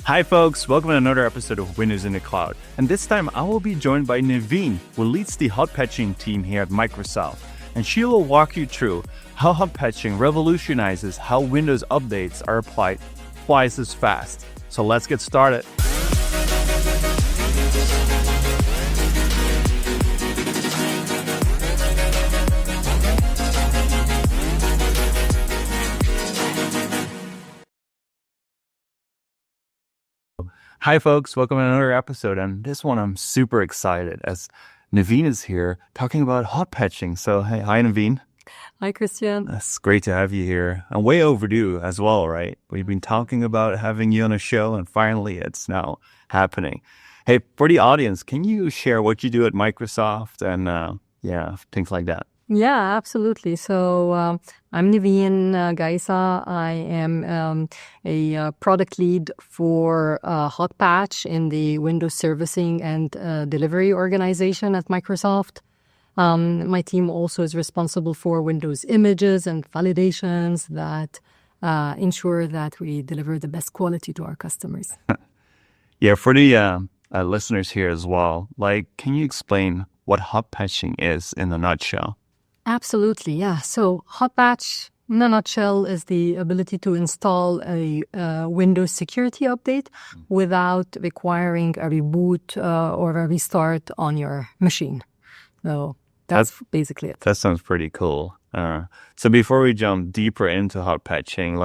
Hi folks, welcome to another episode of Windows in the Cloud. And this time I will be joined by Naveen, who leads the hot patching team here at Microsoft. And she will walk you through how hot patching revolutionizes how Windows updates are applied twice as fast. So let's get started. Hi folks, welcome to another episode, and this one I'm super excited as Naveen is here talking about hot patching. So hey, hi Naveen. Hi Christian. It's great to have you here. And way overdue as well, right? We've been talking about having you on a show and finally it's now happening. Hey, for the audience, can you share what you do at Microsoft and things like that? Yeah, absolutely. So I'm Naveen Gaisa. I am a product lead for Hotpatch in the Windows Servicing and Delivery organization at Microsoft. My team also is responsible for Windows images and validations that ensure that we deliver the best quality to our customers. Yeah, for the listeners here as well, can you explain what hot patching is in a nutshell? Absolutely, yeah. So Hotpatch, in a nutshell, is the ability to install a Windows security update without requiring a reboot or a restart on your machine. So that's basically it. That sounds pretty cool. So before we jump deeper into hot patching,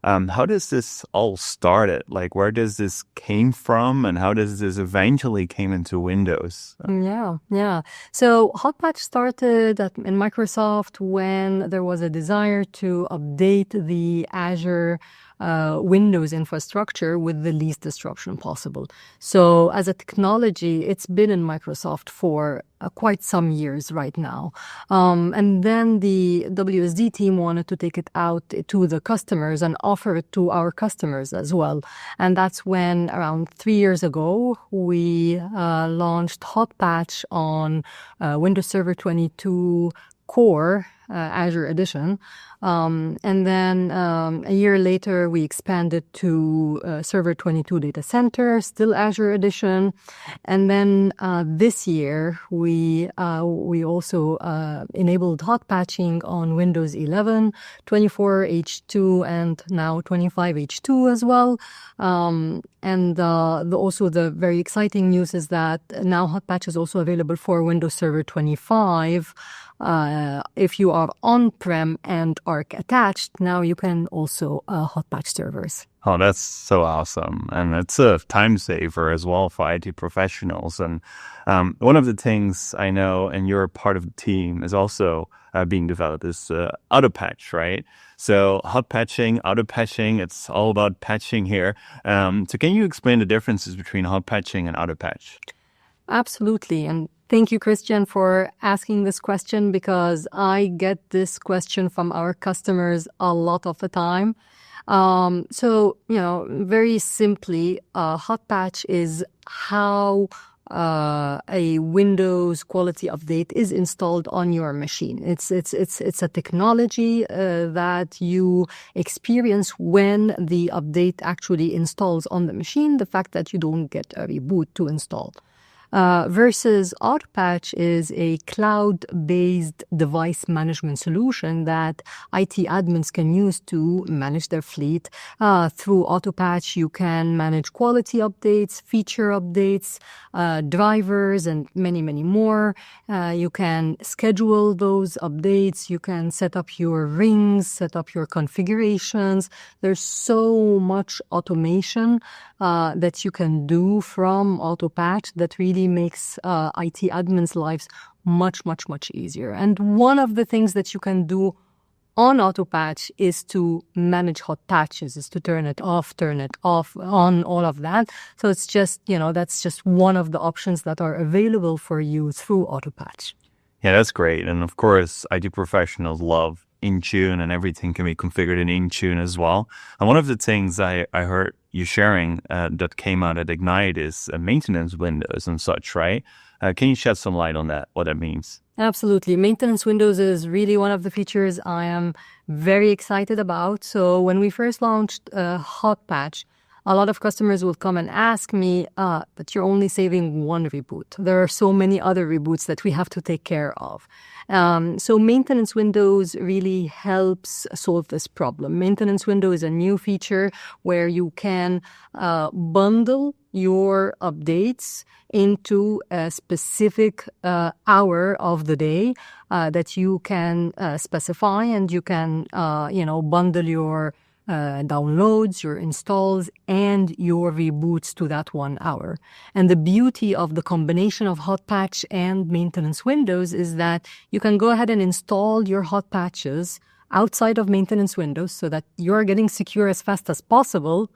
how does this all started? Where does this came from, and how does this eventually came into Windows? Yeah. So Hotpatch started in Microsoft when there was a desire to update the Azure Windows infrastructure with the least disruption possible. So as a technology, it's been in Microsoft for quite some years right now. And then the WSD team wanted to take it out to the customers and offer it to our customers as well. And that's when around 3 years ago, we launched Hotpatch on Windows Server 22 Core Azure Edition. And then a year later, we expanded to Server 22 Data Center, still Azure Edition. And then this year, we also enabled hot patching on Windows 11, 24H2, and now 25H2 as well. And also the very exciting news is that now Hotpatch is also available for Windows Server 25. If you are on-prem and Arc attached, now you can also Hotpatch servers. Oh, that's so awesome. And it's a time saver as well for IT professionals. And one of the things I know, and you're a part of the team, is also being developed is Autopatch, right? So hot patching, auto patching, it's all about patching here. So can you explain the differences between hot patching and Autopatch? Absolutely. And thank you, Christian, for asking this question, because I get this question from our customers a lot of the time. So, very simply, Hotpatch is how a Windows quality update is installed on your machine. It's a technology that you experience when the update actually installs on the machine, the fact that you don't get a reboot to install. Versus Autopatch is a cloud-based device management solution that IT admins can use to manage their fleet. Through Autopatch, you can manage quality updates, feature updates, drivers, and many, many more. You can schedule those updates. You can set up your rings, set up your configurations. There's so much automation that you can do from Autopatch that really makes IT admins' lives much, much, much easier. And one of the things that you can do on Autopatch is to manage hot patches, is to turn it off, on, all of that. So it's just, that's just one of the options that are available for you through Autopatch. Yeah, that's great. And of course, IT professionals love Intune, and everything can be configured in Intune as well. And one of the things I heard you sharing that came out at Ignite is maintenance windows and such, right? Can you shed some light on that, what that means? Absolutely. Maintenance windows is really one of the features I am very excited about. So when we first launched Hotpatch, a lot of customers will come and ask me, but you're only saving one reboot. There are so many other reboots that we have to take care of. So maintenance windows really helps solve this problem. Maintenance window is a new feature where you can bundle your updates into a specific hour of the day that you can specify, and you can bundle your downloads, your installs, and your reboots to that 1 hour. And the beauty of the combination of Hotpatch and maintenance windows is that you can go ahead and install your hot patches outside of maintenance windows so that you're getting secure as fast as possible,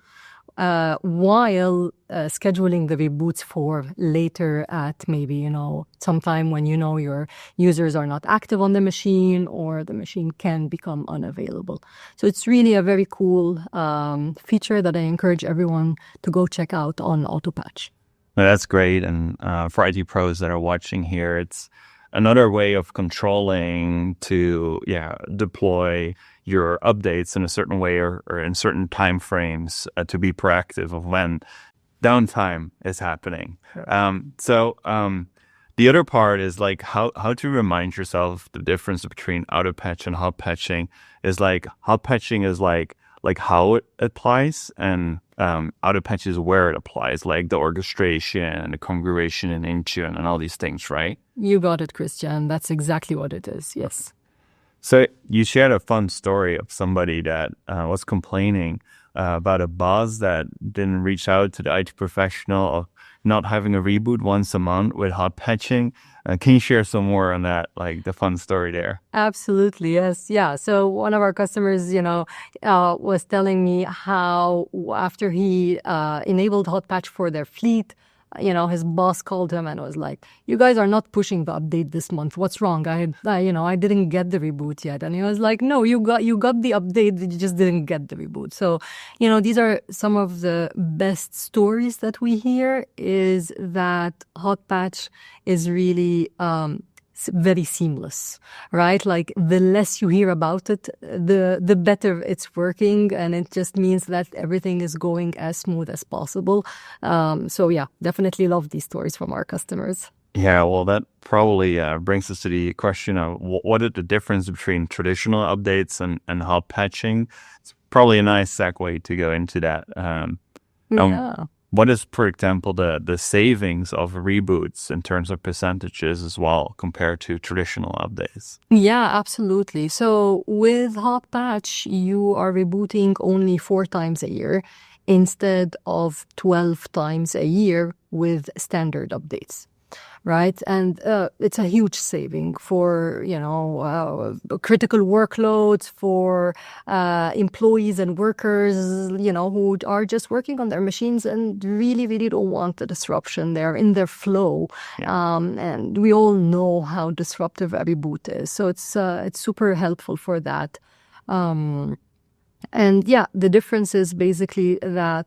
while scheduling the reboots for later at maybe, sometime when your users are not active on the machine or the machine can become unavailable. So it's really a very cool feature that I encourage everyone to go check out on Autopatch. That's great. And for IT pros that are watching here, it's another way of controlling to deploy your updates in a certain way or in certain time frames to be proactive of when downtime is happening. So the other part is like how to remind yourself the difference between Autopatch and hot patching is like hot patching is like how it applies, and Autopatch is where it applies, like the orchestration and the configuration in Intune and all these things, right? You got it, Christian. That's exactly what it is. Yes. So you shared a fun story of somebody that was complaining about a boss that didn't reach out to the IT professional of not having a reboot once a month with hot patching. Can you share some more on that, like the fun story there? Absolutely, yes. Yeah. So one of our customers, was telling me how after he enabled Hotpatch for their fleet, his boss called him and was like, "You guys are not pushing the update this month. What's wrong? I didn't get the reboot yet." And he was like, "No, you got the update. You just didn't get the reboot." So, these are some of the best stories that we hear, is that Hotpatch is really very seamless, right? Like the less you hear about it, the better it's working, and it just means that everything is going as smooth as possible. So yeah, definitely love these stories from our customers. Yeah, well, that probably brings us to the question of what is the difference between traditional updates and hot patching? It's probably a nice segue to go into that. What is, for example, the savings of reboots in terms of percentages as well compared to traditional updates? Yeah, absolutely. So with Hotpatch, you are rebooting only 4 times a year instead of 12 times a year with standard updates. Right. And it's a huge saving for, critical workloads, for employees and workers, who are just working on their machines and really, really don't want the disruption. They're in their flow. Yeah. And we all know how disruptive a reboot is. So it's super helpful for that. And yeah, the difference is basically that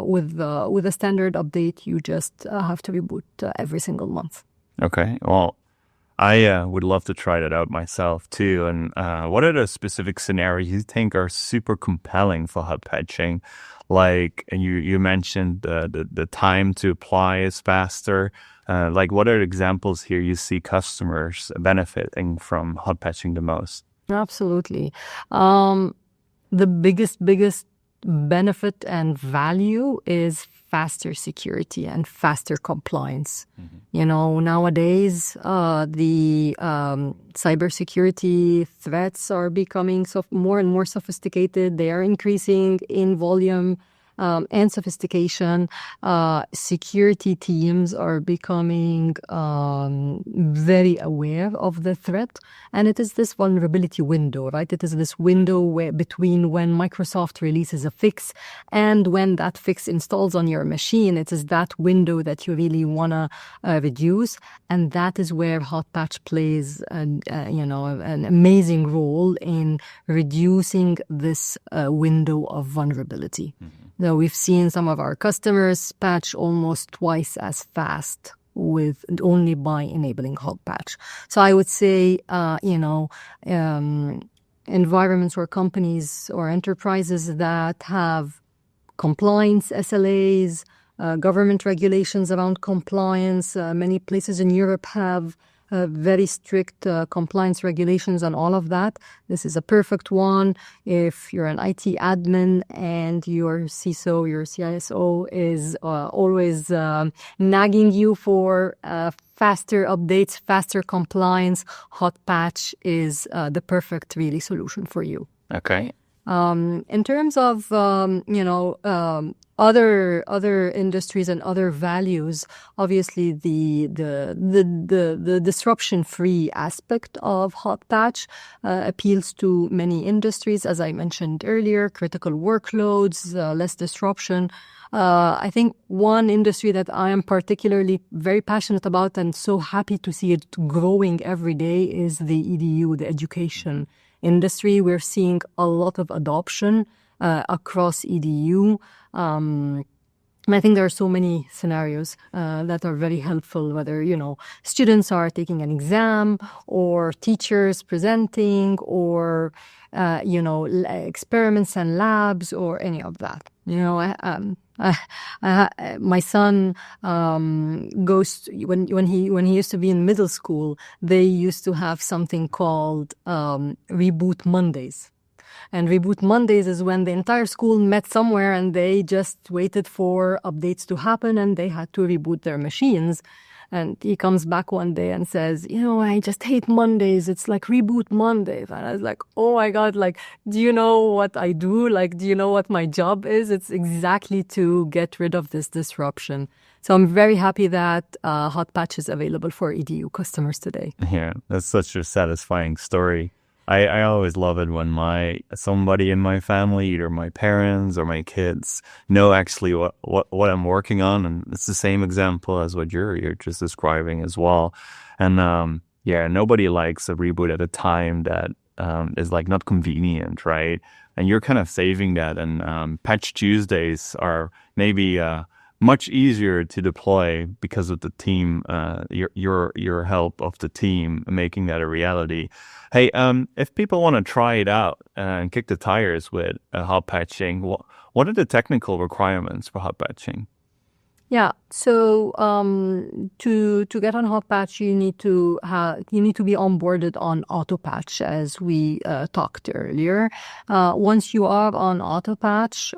with a standard update, you just have to reboot every single month. Okay. Well, I would love to try that out myself too. And what are the specific scenarios you think are super compelling for hot patching? Like, and you mentioned the time to apply is faster. Like, what are examples here you see customers benefiting from hot patching the most? Absolutely. The biggest benefit and value is faster security and faster compliance. Mm-hmm. Nowadays, the cybersecurity threats are becoming more and more sophisticated. They are increasing in volume and sophistication. Security teams are becoming very aware of the threat. And it is this vulnerability window, right? It is this window between when Microsoft releases a fix and when that fix installs on your machine. It is that window that you really want to reduce. And that is where Hotpatch plays an amazing role in reducing this window of vulnerability. Mm-hmm. Now, we've seen some of our customers patch almost twice as fast with only by enabling Hotpatch. So I would say, environments or companies or enterprises that have compliance SLAs, government regulations around compliance. Many places in Europe have very strict compliance regulations on all of that. This is a perfect one if you're an IT admin and your CISO, your CISO is always nagging you for faster updates, faster compliance. Hotpatch is the perfect really solution for you. Okay. In terms of other industries and other values, obviously the disruption-free aspect of Hotpatch appeals to many industries, as I mentioned earlier, critical workloads, less disruption. I think one industry that I am particularly very passionate about and so happy to see it growing every day is the EDU, the education industry. We're seeing a lot of adoption across EDU. And I think there are so many scenarios that are very helpful, whether, students are taking an exam or teachers presenting or, experiments and labs or any of that. My son goes when he used to be in middle school. They used to have something called Reboot Mondays, and Reboot Mondays is when the entire school met somewhere and they just waited for updates to happen and they had to reboot their machines. And he comes back one day and says, I just hate Mondays. It's like Reboot Mondays. And I was like, oh my God, do you know what I do? Do you know what my job is? It's exactly to get rid of this disruption. So I'm very happy that Hotpatch is available for EDU customers today. Yeah, that's such a satisfying story. I always love it when somebody in my family, either my parents or my kids, know actually what I'm working on, and it's the same example as what you're just describing as well. And nobody likes a reboot at a time that is not convenient, right? And you're kind of saving that. And Patch Tuesdays are maybe much easier to deploy because of the team, your help of the team making that a reality. Hey, if people want to try it out and kick the tires with hot patching, what are the technical requirements for hot patching? Yeah, so to get on Hotpatch, you need to be onboarded on Autopatch, as we talked earlier. Once you are on Autopatch,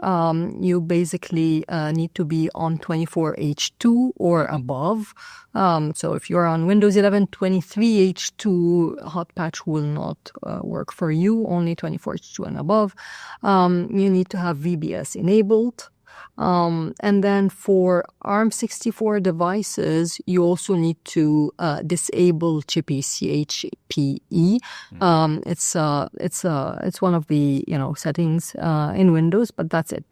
you basically need to be on 24H2 or above. So if you're on Windows 11 23H2, Hotpatch will not work for you. Only 24H2 and above. You need to have VBS enabled. And then for ARM64 devices, you also need to disable Chippy, CHPE. It's one of the settings in Windows, but that's it.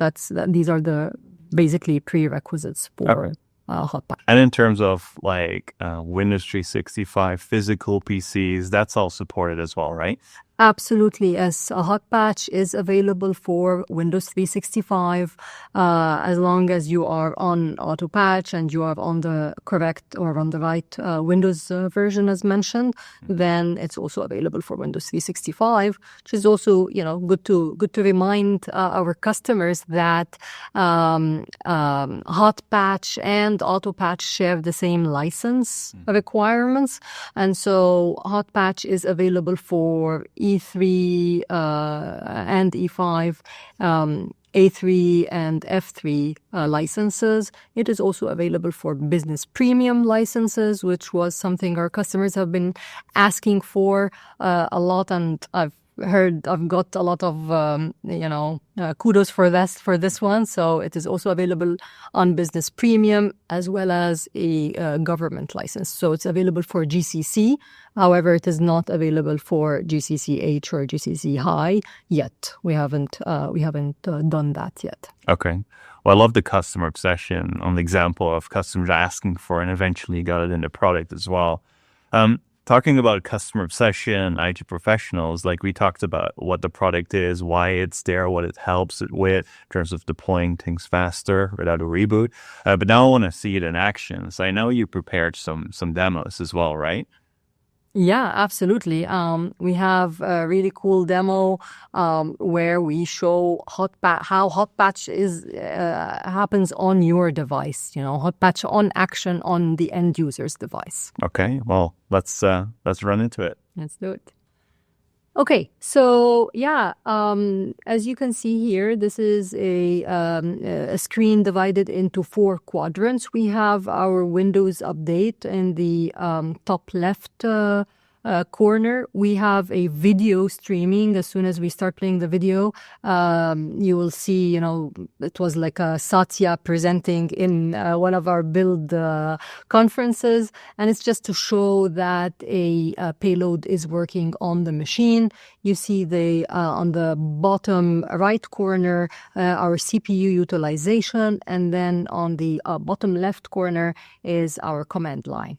These are the basically prerequisites for Hotpatch. And in terms of Windows 365 physical PCs, that's all supported as well, right? Absolutely, yes. A Hotpatch is available for Windows 365 as long as you are on Autopatch and you are on the correct or on the right Windows version as mentioned. Then it's also available for Windows 365, which is also good to remind our customers that Hotpatch and Autopatch share the same license requirements, and so Hotpatch is available for E3 and E5, A3 and F3 licenses. It is also available for business premium licenses, which was something our customers have been asking for a lot, and I've got a lot of kudos for this one. So it is also available on business premium as well as a government license. So it's available for GCC. However, it is not available for GCC H or GCC High yet. We haven't done that yet. Okay. Well, I love the customer obsession on the example of customers asking for and eventually got it in the product as well. Talking about customer obsession, IT professionals, we talked about what the product is, why it's there, what it helps it with in terms of deploying things faster without a reboot. But now I want to see it in action. So I know you prepared some demos as well, right? Yeah, absolutely. We have a really cool demo where we show how Hotpatch is happens on your device. Hotpatch on action on the end user's device. Okay, well, let's run into it. Let's do it. Okay, so yeah, as you can see here, this is a screen divided into 4 quadrants. We have our Windows update in the top left corner. We have a video streaming. As soon as we start playing the video, you will see, it was like a Satya presenting in one of our build conferences. And it's just to show that a payload is working on the machine. You see on the bottom right corner, our CPU utilization. And then on the bottom left corner is our command line.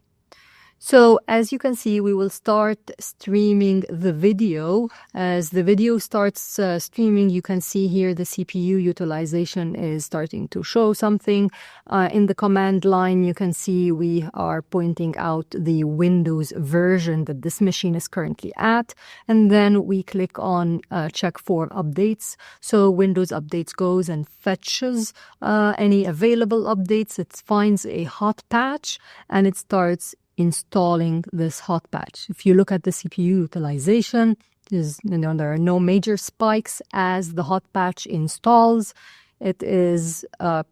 So as you can see, we will start streaming the video. As the video starts streaming, you can see here the CPU utilization is starting to show something. In the command line, you can see we are pointing out the Windows version that this machine is currently at. And then we click on check for updates. So Windows Updates goes and fetches any available updates. It finds a hot patch and it starts installing this hot patch. If you look at the CPU utilization, there are no major spikes as the hot patch installs. It is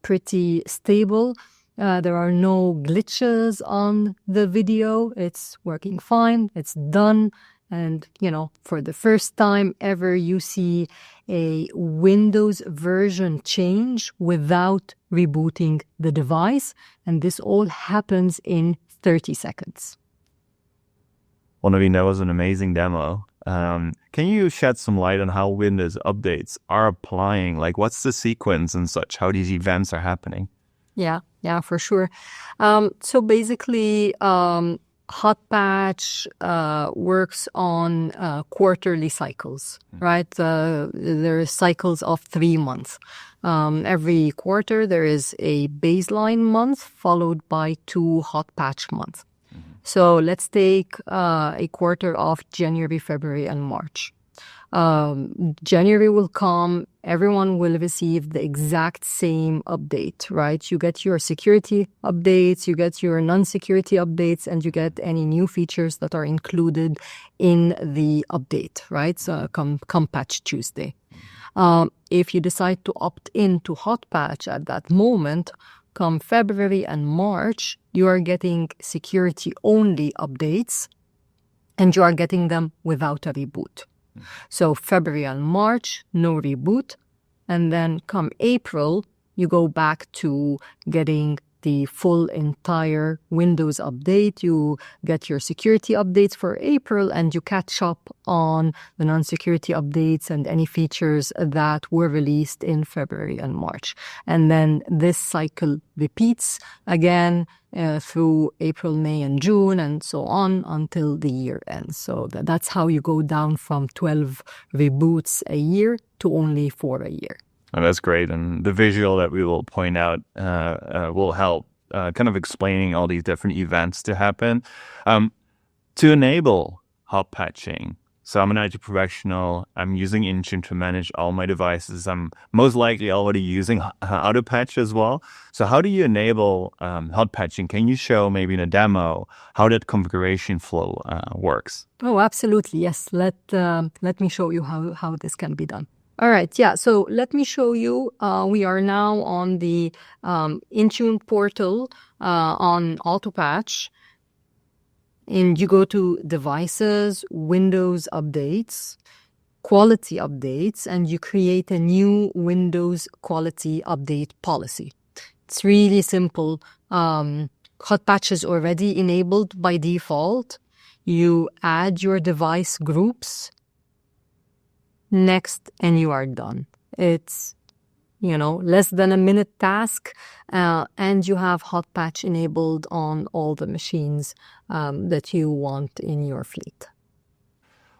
pretty stable. There are no glitches on the video. It's working fine. It's done. And, for the first time ever, you see a Windows version change without rebooting the device. And this all happens in 30 seconds. Well, Naveen, that was an amazing demo. Can you shed some light on how Windows updates are applying? Like, what's the sequence and such? How these events are happening? Yeah, for sure. So basically, Hotpatch works on quarterly cycles, right? There are cycles of 3 months. Every quarter, there is a baseline month followed by 2 Hotpatch months. So let's take a quarter of January, February, and March. January will come, everyone will receive the exact same update, right? You get your security updates, you get your non-security updates, and you get any new features that are included in the update, right? So come Patch Tuesday. If you decide to opt in to Hotpatch at that moment, come February and March, you are getting security-only updates, and you are getting them without a reboot. So February and March, no reboot. And then come April, you go back to getting the full entire Windows update. You get your security updates for April and you catch up on the non-security updates and any features that were released in February and March. And then this cycle repeats again through April, May, and June, and so on until the year ends. So that's how you go down from 12 reboots a year to only 4 a year. Oh, that's great. And the visual that we will point out will help kind of explaining all these different events to happen. To enable hot patching, so I'm an IT professional. I'm using Intune to manage all my devices. I'm most likely already using Autopatch as well. So how do you enable hot patching? Can you show maybe in a demo how that configuration flow works? Oh, absolutely. Yes. Let me show you how this can be done. All right. Yeah. So let me show you. We are now on the Intune portal on Autopatch. And you go to Devices, Windows Updates, Quality Updates, and you create a new Windows Quality Update policy. It's really simple. Hotpatch is already enabled by default. You add your device groups. Next, and you are done. It's less than a minute task, and you have Hotpatch enabled on all the machines that you want in your fleet.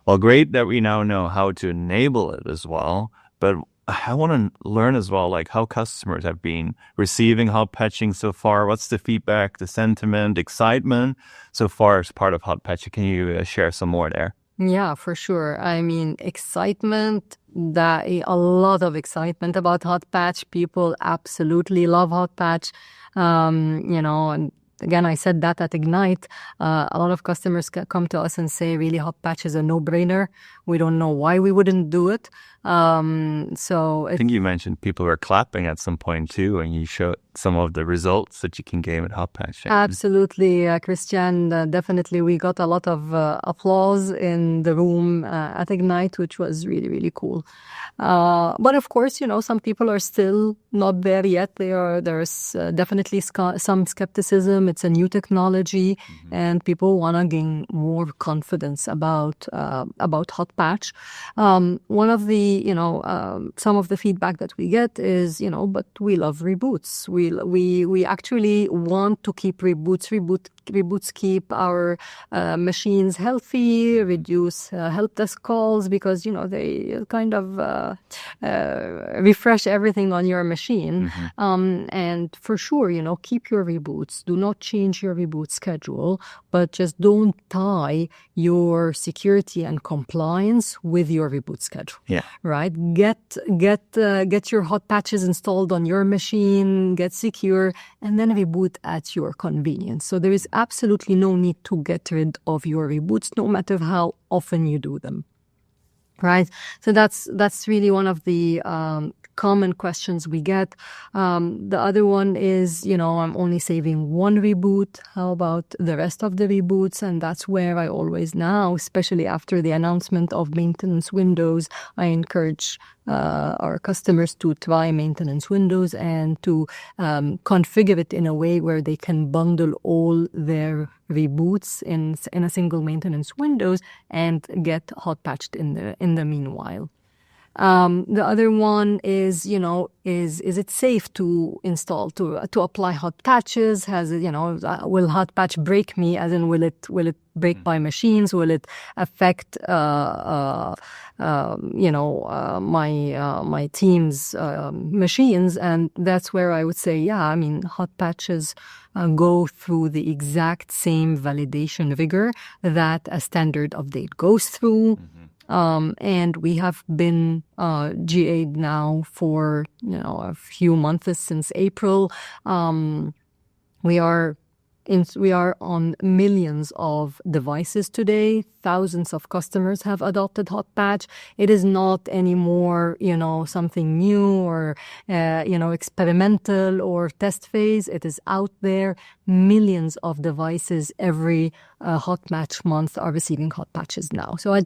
Well, great that we now know how to enable it as well. But I want to learn as well, like how customers have been receiving hot patching so far. What's the feedback, the sentiment, excitement so far as part of hot patching? Can you share some more there? Yeah, for sure. I mean, excitement, a lot of excitement about Hotpatch. People absolutely love Hotpatch. And again, I said that at Ignite. A lot of customers come to us and say, really, Hotpatch is a no-brainer. We don't know why we wouldn't do it. I think you mentioned people were clapping at some point too, and you showed some of the results that you can gain with Hotpatch. Absolutely, Christian. Definitely, we got a lot of applause in the room at Ignite, which was really, really cool. But of course, some people are still not there yet. There's definitely some skepticism. It's a new technology, and people want to gain more confidence about Hotpatch. One of the some of the feedback that we get is but we love reboots. We actually want to keep reboots. Reboots keep our machines healthy, reduce help desk calls because they kind of refresh everything on your machine. And for sure, keep your reboots. Do not change your reboot schedule, but just don't tie your security and compliance with your reboot schedule. Yeah. Right? Get your hot patches installed on your machine, get secure, and then reboot at your convenience. So there is absolutely no need to get rid of your reboots, no matter how often you do them. Right? So that's really one of the common questions we get. The other one is, I'm only saving one reboot. How about the rest of the reboots? And that's where I always now, especially after the announcement of maintenance windows, I encourage our customers to try maintenance windows and to configure it in a way where they can bundle all their reboots in a single maintenance windows and get hot patched in the meanwhile. The other one is, is it safe to install, to apply hot patches? Will hot patch break me? As in, will it break my machines? Will it affect, my team's machines? And that's where I would say, hot patches go through the exact same validation rigor that a standard update goes through. And we have been GA'd now for a few months since April. We are on millions of devices today. Thousands of customers have adopted Hotpatch. It is not anymore, something new or, experimental or test phase. It is out there. Millions of devices every Hotpatch month are receiving Hotpatches now. So I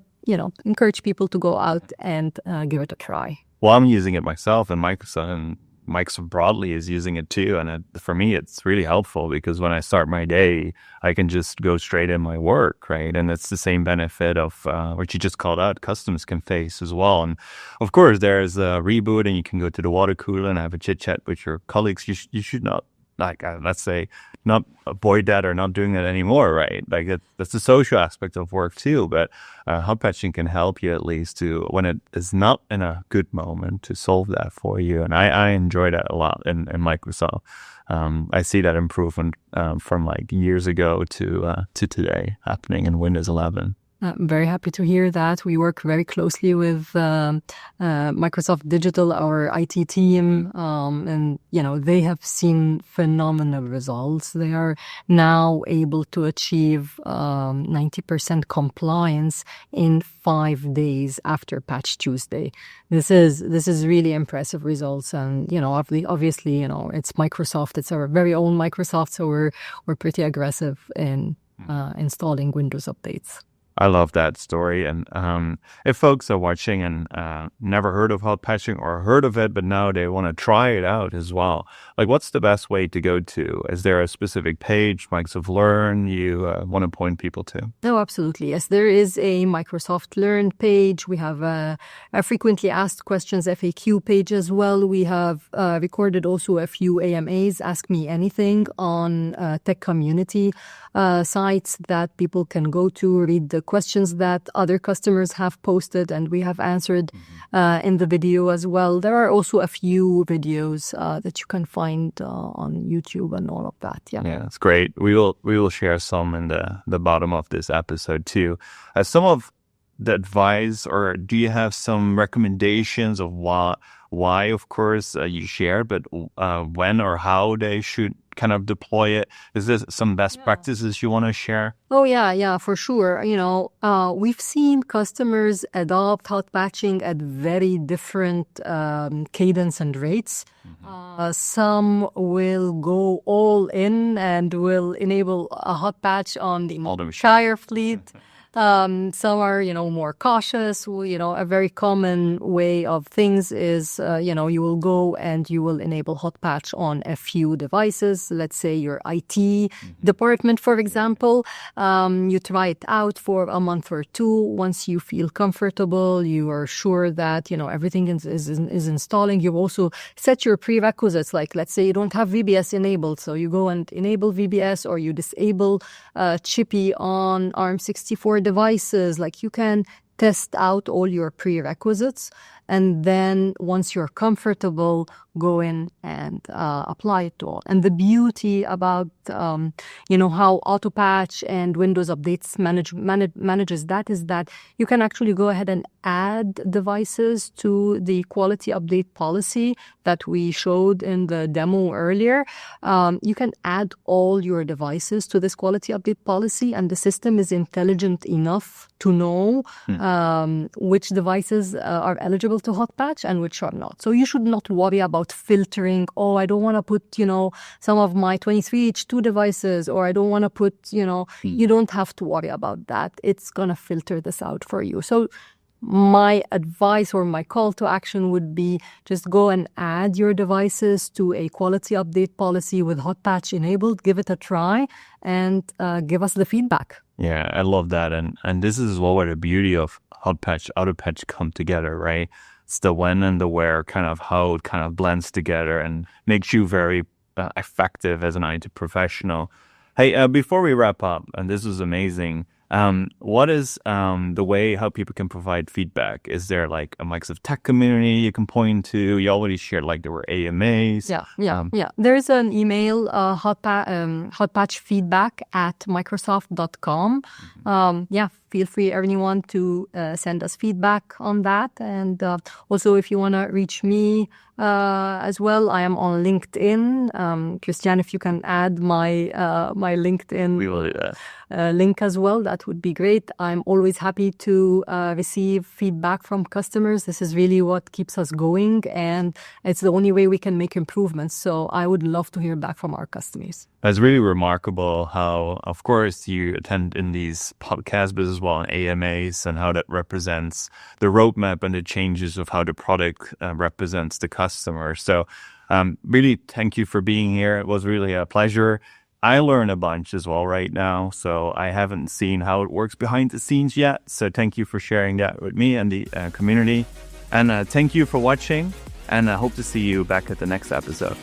encourage people to go out and give it a try. Well, I'm using it myself, and Microsoft broadly is using it too. And for me, it's really helpful because when I start my day, I can just go straight in my work, right? And it's the same benefit of what you just called out, customers can face as well. And of course, there's a reboot, and you can go to the water cooler and have a chit chat with your colleagues. You should not, let's say, not avoid that or not doing that anymore, right? Like that's the social aspect of work too. But hot patching can help you at least to, when it is not in a good moment, to solve that for you. And I enjoy that a lot in Microsoft. I see that improvement from like years ago to today happening in Windows 11. I'm very happy to hear that. We work very closely with Microsoft Digital, our IT team, and they have seen phenomenal results. They are now able to achieve 90% compliance in 5 days after Patch Tuesday. This is really impressive results, and obviously it's Microsoft. It's our very own Microsoft, so we're pretty aggressive in installing Windows updates. I love that story. And if folks are watching and never heard of hot patching or heard of it, but now they want to try it out as well, like what's the best way to go to? Is there a specific page, Microsoft Learn, you want to point people to? No, absolutely. Yes, there is a Microsoft Learn page. We have a frequently asked questions FAQ page as well. We have recorded also a few AMAs, Ask Me Anything, on tech community sites that people can go to, read the the questions that other customers have posted and we have answered in the video as well. There are also a few videos that you can find on YouTube and all of that. Yeah, that's great. We will share some in the bottom of this episode too. Some of the advice, or do you have some recommendations of why of course you share, but when or how they should kind of deploy it? Is there some best practices you want to share? Oh yeah, for sure. We've seen customers adopt hot patching at very different cadence and rates. Some will go all in and will enable a hot patch on the entire fleet. Some are, more cautious. A very common way of things is, you will go and you will enable Hotpatch on a few devices. Let's say your IT department, for example. You try it out for a month or two. Once you feel comfortable, you are sure that, everything is installing. You also set your prerequisites. Like, let's say you don't have VBS enabled. So you go and enable VBS, or you disable Chippy on ARM64 devices. Like, you can test out all your prerequisites, and then once you're comfortable, go in and apply it to all. And the beauty about how Autopatch and Windows Updates manages that is that you can actually go ahead and add devices to the quality update policy that we showed in the demo earlier. You can add all your devices to this quality update policy, and the system is intelligent enough to know which devices are eligible to Hotpatch and which are not. So you should not worry about filtering. Oh, I don't want to put, some of my 23H2 devices, or I don't want to put, you don't have to worry about that. It's going to filter this out for you. So my advice or my call to action would be just go and add your devices to a quality update policy with Hotpatch enabled. Give it a try and give us the feedback. Yeah, I love that. And this is where the beauty of Hotpatch, Autopatch come together, right? It's the when and the where, kind of how it kind of blends together and makes you very effective as an IT professional. Hey, before we wrap up, and this is amazing, what is the way how people can provide feedback? Is there like a Microsoft Tech community you can point to? You already shared like there were AMAs. Yeah. There's an email, hotpatchfeedback@microsoft.com. Feel free, everyone, to send us feedback on that. And also, if you want to reach me as well, I am on LinkedIn. Christian, if you can add my LinkedIn we will do that. Link as well, that would be great. I'm always happy to receive feedback from customers. This is really what keeps us going, and it's the only way we can make improvements. So I would love to hear back from our customers. It's really remarkable how, of course, you attend in these podcasts, but as well in AMAs, and how that represents the roadmap and the changes of how the product represents the customer. So really, thank you for being here. It was really a pleasure. I learned a bunch as well right now, so I haven't seen how it works behind the scenes yet. So thank you for sharing that with me and the community. And thank you for watching, and I hope to see you back at the next episode.